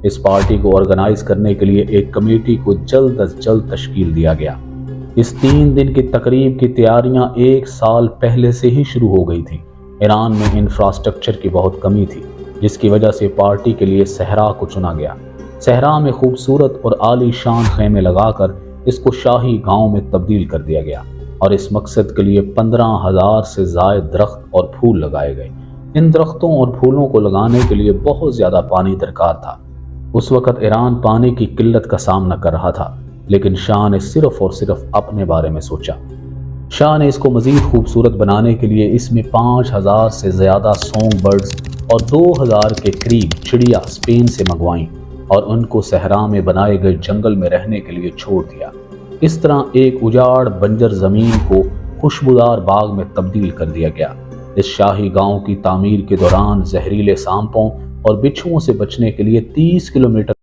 اس party کو organise کرنے کے لیے ایک کمیٹی کو جلد از جلد تشکیل دیا گیا۔ اس 3 دن کی تقریب کی تیاریاں 1 سال پہلے سے ہی شروع ہو گئی تھیں۔ ایران میں انفراسٹرکچر کی بہت کمی تھی، جس کی وجہ سے پارٹی کے لیے صحرا کو چنا گیا۔ صحرا میں خوبصورت اور عالی شان خیمے لگا کر اس کو شاہی گاؤں میں تبدیل کر دیا گیا، اور اس مقصد کے لیے 15,000 سے زائد درخت اور پھول لگائے گئے۔ ان درختوں اور پھولوں کو لگانے کے لیے بہت زیادہ پانی درکار تھا۔ اس وقت ایران پانی کی قلت کا سامنا کر رہا تھا، لیکن شاہ نے صرف اور صرف اپنے بارے میں سوچا۔ شاہ نے اس کو مزید خوبصورت بنانے کے لیے اس میں 5,000 سے زیادہ سونگ برڈز اور 2,000 کے قریب چڑیا اسپین سے منگوائیں، اور ان کو صحرا میں بنائے گئے جنگل میں رہنے کے لیے چھوڑ دیا۔ اس طرح ایک اجاڑ بنجر زمین کو خوشبودار باغ میں تبدیل کر دیا گیا۔ اس شاہی گاؤں کی تعمیر کے دوران زہریلے سانپوں اور بچھوؤں سے بچنے کے لیے 30 کلومیٹر